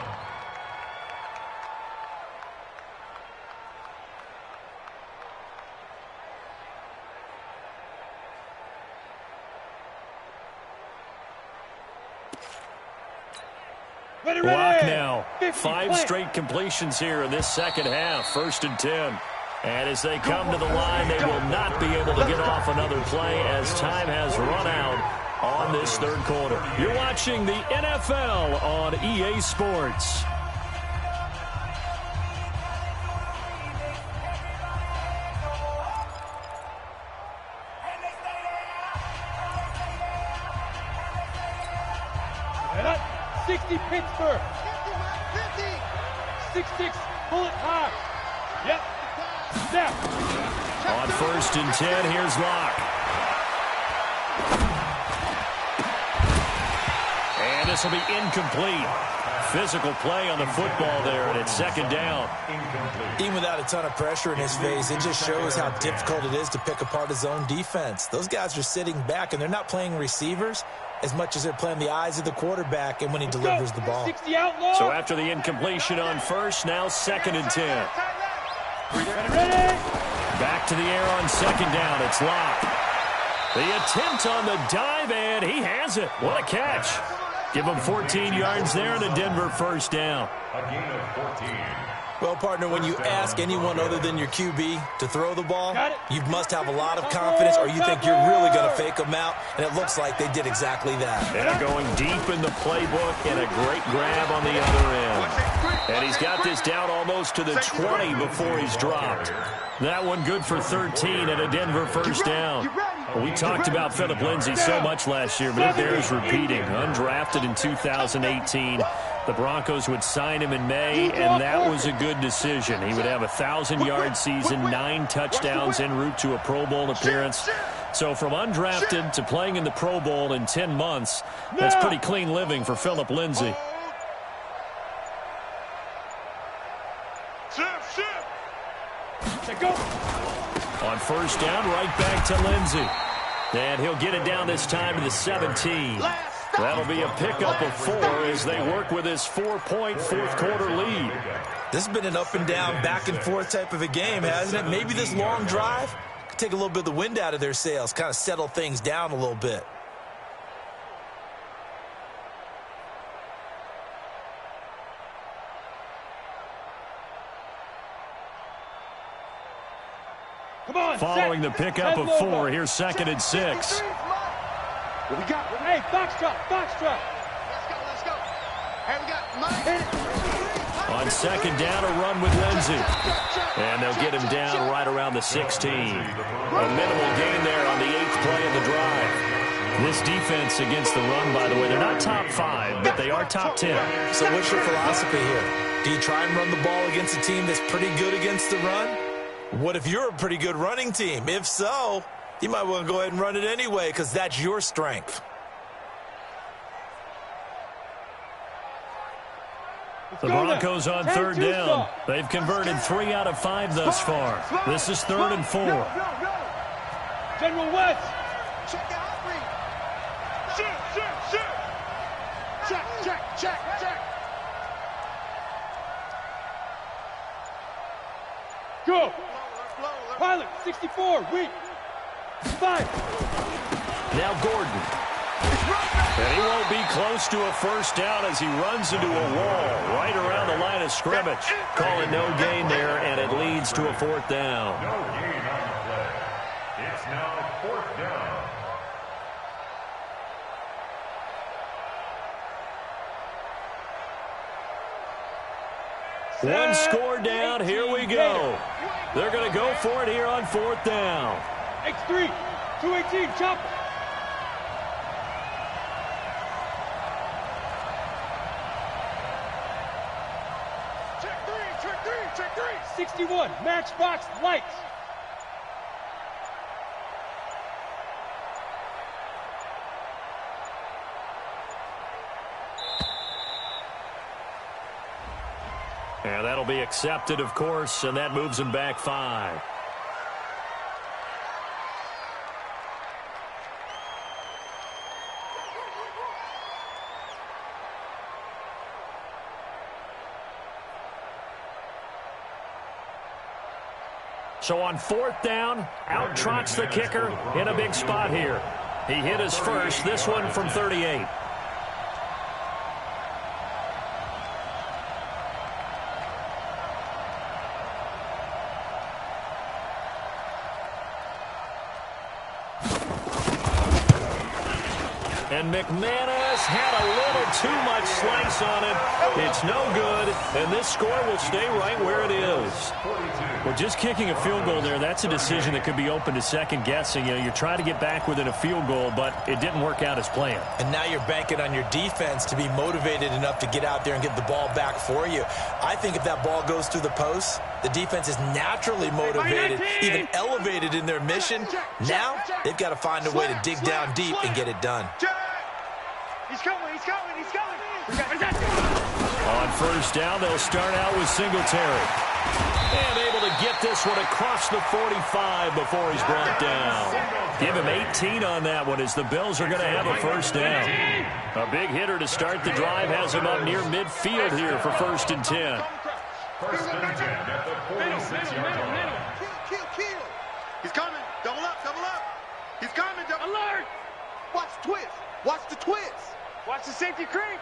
S1: Lock now. 5 straight completions here in this second half. 1st and 10. And as they come to the line, they will not be able to get off another play as time has run out on this 3rd quarter. You're watching the NFL on EA Sports.
S3: Pittsburgh. 6-6, bullet high. Yep. Snap.
S1: On 1st and 10, here's Locke. And this will be incomplete. Physical play on the football there, and it's 2nd down.
S7: Even without a ton of pressure in his face, it just shows how difficult it is to pick apart his own defense. Those guys are sitting back, and they're not playing receivers as much as they're playing the eyes of the quarterback and when he delivers the ball.
S1: So after the incompletion on 1st, now 2nd and 10. Back to the air on 2nd down. It's Locke. The attempt on the dive, and he has it. What a catch. Give him 14 yards there and a Denver first down.
S5: A gain of 14.
S7: Well, partner, when you ask anyone other than your QB to throw the ball, you must have a lot of confidence or you think you're really going to fake them out, and it looks like they did exactly that.
S1: And going deep in the playbook and a great grab on the other end. And he's got this down almost to the 20 before he's dropped. That one good for 13 and a Denver first down. Well, we talked about Phillip Lindsay so much last year, but it bears repeating. Undrafted in 2018. The Broncos would sign him in May, and that was a good decision. He would have a 1,000-yard season, 9 touchdowns en route to a Pro Bowl appearance. So from undrafted to playing in the Pro Bowl in 10 months, that's pretty clean living for Phillip Lindsay. On 1st down, right back to Lindsay. And he'll get it down this time to the 17. That'll be a pickup of 4 as they work with his 4-point 4th quarter lead.
S7: This has been an up and down, back and forth type of a game, hasn't it? Maybe this long drive could take a little bit of the wind out of their sails, kind of settle things down a little bit.
S1: Following the pickup of 4, here's 2nd and 6.
S3: What we got? Hey, foxtrot. Let's go. Hey, we got Mike.
S1: On 2nd down, a run with Lindsay. And they'll get him down right around the 16. A minimal gain there on the 8th play of the drive. This defense against the run, by the way, they're not top 5, but they are top 10.
S7: So what's your philosophy here? Do you try and run the ball against a team that's pretty good against the run? What if you're a pretty good running team? If so, you might want to go ahead and run it anyway because that's your strength.
S1: The Broncos on third down. They've converted 3 out of 5 thus far. This is 3rd and 4.
S3: General West. Check out read. Shoot. Check. Go. Pilot, 64, weak. 5.
S1: Now Gordon. And he won't be close to a first down as he runs into a wall right around the line of scrimmage. Calling no gain there, and it leads to a 4th down.
S5: No gain on the play. It's now 4th down.
S1: One score down. Here we go. They're going to go for it here on 4th down.
S3: X3, 218, chopper. Check three. 61, matchbox lights.
S1: And that'll be accepted, of course, and that moves him back 5. So on 4th down, out trots the kicker in a big spot here. He hit his first, this one from 38. And McManus had a little too much slice on it. It's no good, and this score will stay right where it is. Well, just kicking a field goal there, that's a decision that could be open to second guessing. You know, you're trying to get back within a field goal, but it didn't work out as planned.
S7: And now you're banking on your defense to be motivated enough to get out there and get the ball back for you. I think if that ball goes through the post, the defense is naturally motivated, even elevated in their mission. Now, they've got to find a way to dig down deep and get it done.
S3: He's coming.
S1: On 1st down, they'll start out with Singletary. And able to get this one across the 45 before he's brought down. Give him 18 on that one as the Bills are going to have a 1st down. A big hitter to start the drive has him up near midfield here for 1st and 10.
S5: 1st and 10 at the 46-yard line.
S3: Kill. He's coming. Double up. He's coming. Alert. Watch the twist. Watch the safety creep.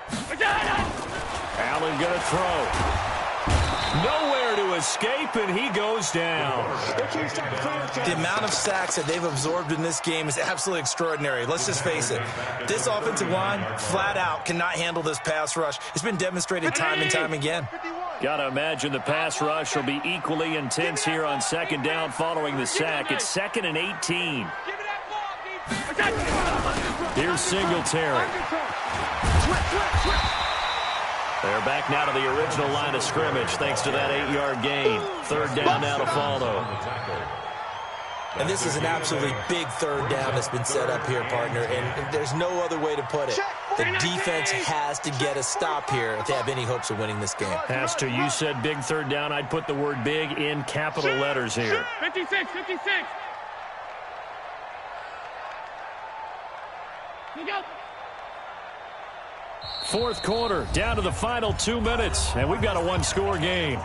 S1: Allen going to throw. Nowhere to escape, and he goes down.
S7: The amount of sacks that they've absorbed in this game is absolutely extraordinary. Let's just face it. This offensive line, flat out, cannot handle this pass rush. It's been demonstrated time and time again.
S1: Got to imagine the pass rush will be equally intense here on 2nd down following the sack. It's 2nd and 18. Here's Singletary. They're back now to the original line of scrimmage thanks to that 8-yard gain. 3rd down now to follow.
S7: And this is an absolutely big 3rd down that's been set up here, partner, and there's no other way to put it. The defense has to get a stop here if they have any hopes of winning this game.
S1: Has to. You said big 3rd down. I'd put the word big in capital letters here.
S3: 56. Look out.
S1: 4th quarter, down to the final 2 minutes, and we've got a 1-score game.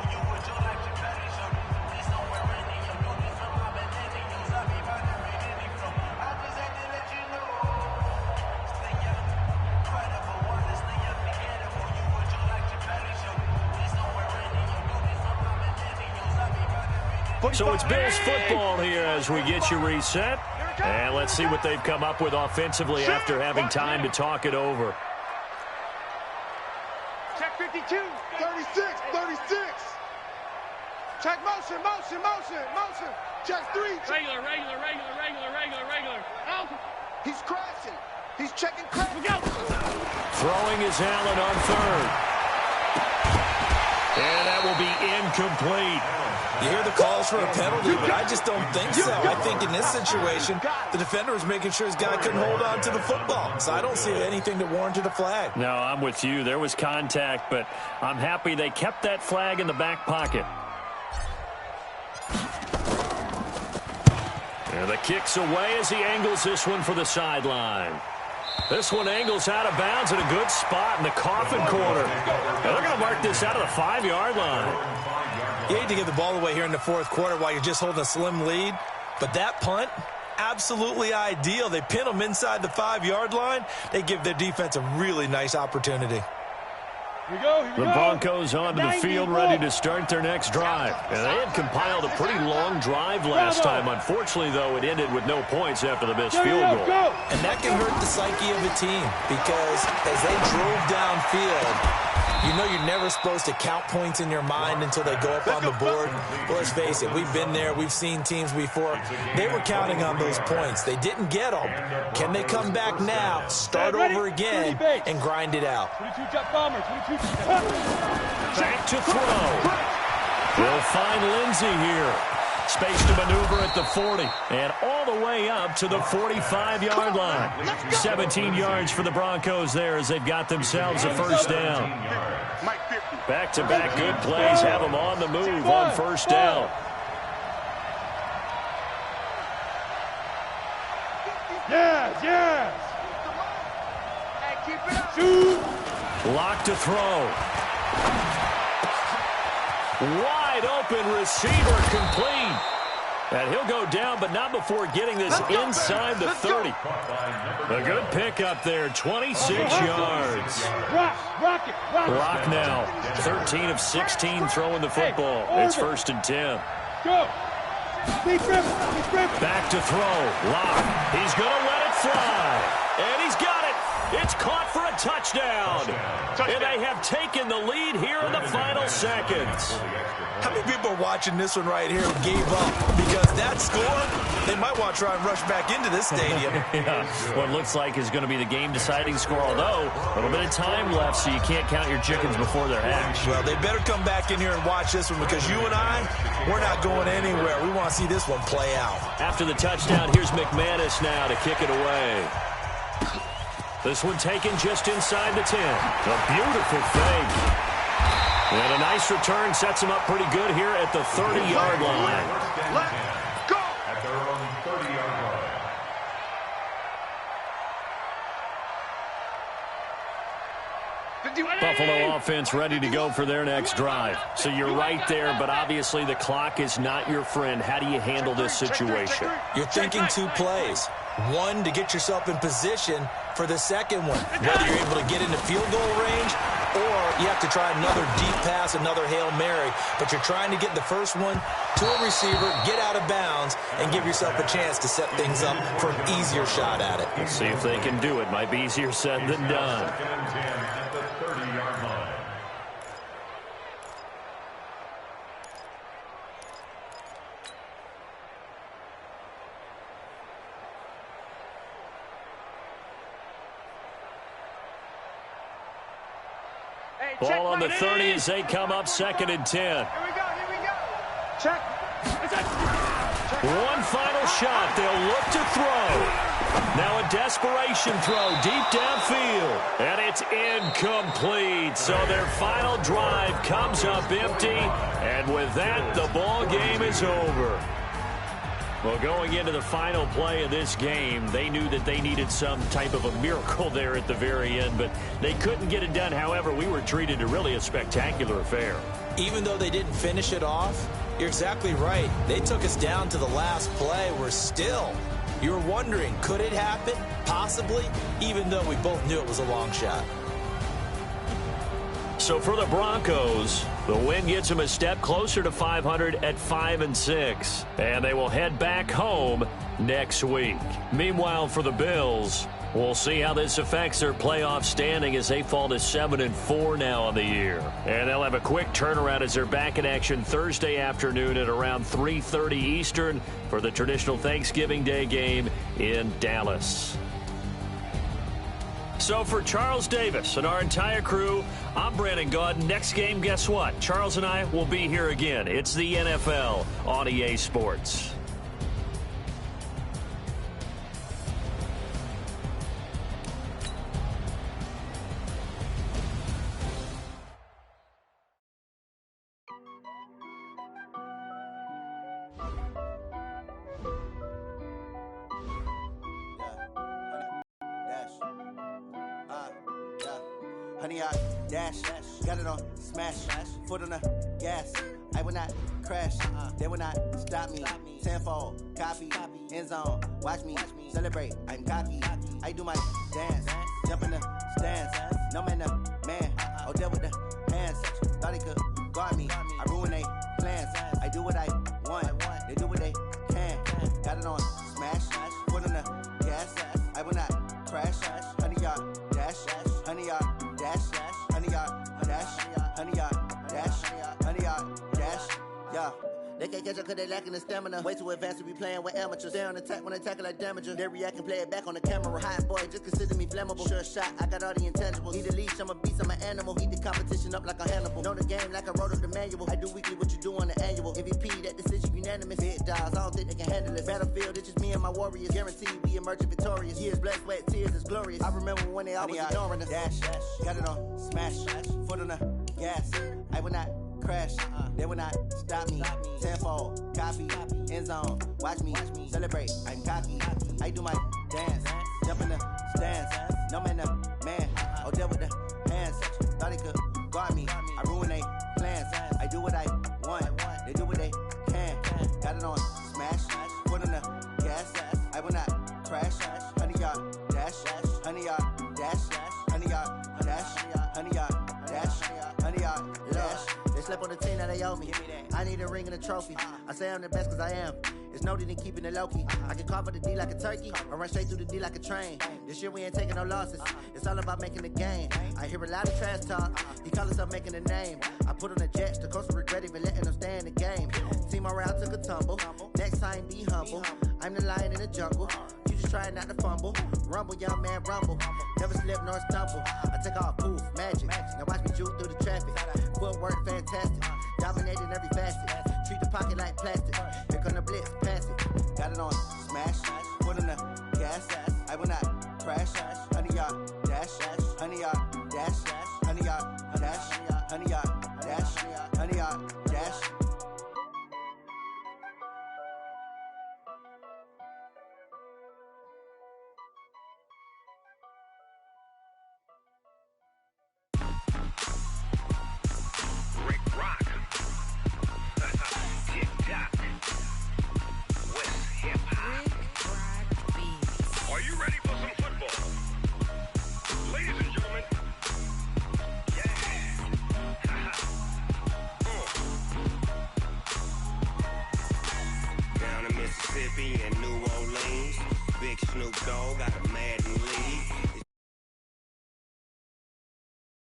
S1: So it's Bills football here as we get you reset. And let's see what they've come up with offensively after having time to talk it over.
S3: Check 52, 36. Check motion. Check 3. Regular. Out. He's crashing. He's checking crash.
S1: Throwing is Allen on 3rd. And that will be incomplete.
S7: You hear the calls for a penalty, but I just don't think so. I think in this situation, the defender was making sure his guy couldn't hold on to the football. So I don't see anything that warranted a flag.
S1: No, I'm with you. There was contact, but I'm happy they kept that flag in the back pocket. And the kick's away as he angles this one for the sideline. This one angles out of bounds in a good spot in the coffin corner. Now they're going to mark this out of the 5-yard line.
S7: You hate to give the ball away here in the fourth quarter while you're just holding a slim lead, but that punt, absolutely ideal. They pin them inside the 5-yard line. They give their defense a really nice opportunity.
S3: Here we go.
S1: The Broncos onto the field ready to start their next drive. And they had compiled a pretty long drive last time. Unfortunately, though, it ended with no points after the missed field goal.
S7: And that can hurt the psyche of a team because as they drove downfield, you know you're never supposed to count points in your mind until they go up on the board. Well, let's face it, we've been there. We've seen teams before. They were counting on those points. They didn't get them. Can they come back now, start over again, and grind it out?
S3: 22 jet bomber, 22
S1: Back to throw. They'll find Lindsey here. Space to maneuver at the 40 and all the way up to the 45-yard line. 17 yards for the Broncos there as they've got themselves a first down. Back-to-back good plays have them on the move on first down.
S3: Yes. Shoot.
S1: Lock to throw. Wide open receiver complete. And he'll go down, but not before getting this inside the 30. A good pickup there, 26 yards. Rock now, 13 of 16 throwing the football. It's 1st and 10.
S3: Go.
S1: Back to throw. Lock. He's going to let it fly. And he's got it. It's caught for a touchdown. And they have taken the lead here in the final seconds.
S7: How many people are watching this one right here who gave up? Because that score, they might want to try and rush back into this stadium.
S1: Yeah, what looks like is going to be the game-deciding score, although a little bit of time left, so you can't count your chickens before they're hatched.
S7: Well, they better come back in here and watch this one because you and I, we're not going anywhere. We want to see this one play out.
S1: After the touchdown, here's McManus now to kick it away. This one taken just inside the 10. A beautiful fake. And a nice return sets him up pretty good here at the 30-yard line.
S3: Let's go.
S5: At their own 30-yard line.
S1: Buffalo offense ready to go for their next drive. So you're right there, but obviously the clock is not your friend. How do you handle this situation?
S7: You're thinking 2 plays. One, to get yourself in position for the second one. Whether you're able to get into field goal range or you have to try another deep pass, another Hail Mary. But you're trying to get the first one to a receiver, get out of bounds, and give yourself a chance to set things up for an easier shot at it.
S1: Let's see if they can do it. Might be easier said than done.
S5: Second and 10 at the 30-yard line.
S1: Ball on the 30 as they come up 2nd and 10.
S3: Here we go. Check.
S1: One final shot. They'll look to throw. Now a desperation throw deep downfield. And it's incomplete. So their final drive comes up empty. And with that, the ball game is over. Well, going into the final play of this game, they knew that they needed some type of a miracle there at the very end, but they couldn't get it done. However, we were treated to really a spectacular affair.
S7: Even though they didn't finish it off, you're exactly right. They took us down to the last play. We're still, you were wondering, could it happen? Possibly, even though we both knew it was a long shot.
S1: So for the Broncos, the win gets them a step closer to 500 at 5-6, and they will head back home next week. Meanwhile, for the Bills, we'll see how this affects their playoff standing as they fall to 7-4 now on the year. And they'll have a quick turnaround as they're back in action Thursday afternoon at around 3:30 Eastern for the traditional Thanksgiving Day game in Dallas. So So for Charles Davis and our entire crew, I'm Brandon Gaudin. Next game, guess what? Charles and I will be here again. It's the NFL on EA Sports.
S8: Honey, I dash, got it on smash, foot on the gas. I will not crash, they will not stop me. Tenfold, copy, end zone, watch me celebrate. I'm cocky, I do my dance, jump in the stands. No man, man, oh, there with the hands. Thought he could guard me, I ruin they plans. I do what I want, they do what they can. Got it on smash, foot on the gas. I will not crash, honey, y'all dash, honey, y'all dash, honey, y'all dash, honey, y'all dash, honey, y'all dash, yeah. They can't catch up cause they lacking the stamina. Way too advanced to be playing with amateurs. Stay on attack when they tackle like damager. They react and play it back on the camera. Hot boy, just consider me flammable. Sure shot, I got all the intangibles. Need a leash, I'm a beast, I'm an animal. Heat the competition up like a Hannibal. Know the game like I wrote up the manual. I do weekly what you do on the annual. MVP, that decision unanimous. Big dogs, I don't think they can handle it. Battlefield, it's just me and my warriors. Guaranteed we emerging victorious. Years, blood, sweat, tears, it's glorious. I remember when they always ignoring us. Dash, got it on smash, foot on the gas. I will not crash, they will not stop me. Tenfold, copy, end zone, watch me celebrate. I'm cocky, I do my dance, jump in the stands. No man, man, oh, there with the hands. Thought he could guard me, I ruin they plans. I do what I want, they do what they can. Got it on smash, foot on the gas. I will not crash, honey, y'all dash, honey, y'all dash, honey, y'all dash, honey, y'all dash, honey, y'all dash. They slept on the team that they owe me. I need a ring and a trophy. I say I'm the best cause I am. It's no need in keeping it low-key. I can carve up the D like a turkey or run straight through the D like a train. This year we ain't taking no losses. It's all about making the game. I hear a lot of trash talk. He call himself making a name. I put on the Jets. The coach will regret even letting them stay in the game. Team morale took a tumble. Next time be humble. I'm the lion in the jungle. You just try not to fumble. Rumble, young man, rumble. Never slip nor stumble. I take off, poof, magic. Now watch me juke through the traffic. Footwork fantastic. Dominating every facet. Treat the pocket like plastic. Here come the blitz, pass it. Got it on smash. Foot on the gas. I will not crash. Honey, y'all dash. Honey, y'all dash. Honey, y'all dash. Honey, y'all dash. Honey, y'all dash.
S9: Mississippi and New Orleans, Big Snoop Dogg got a Madden lead.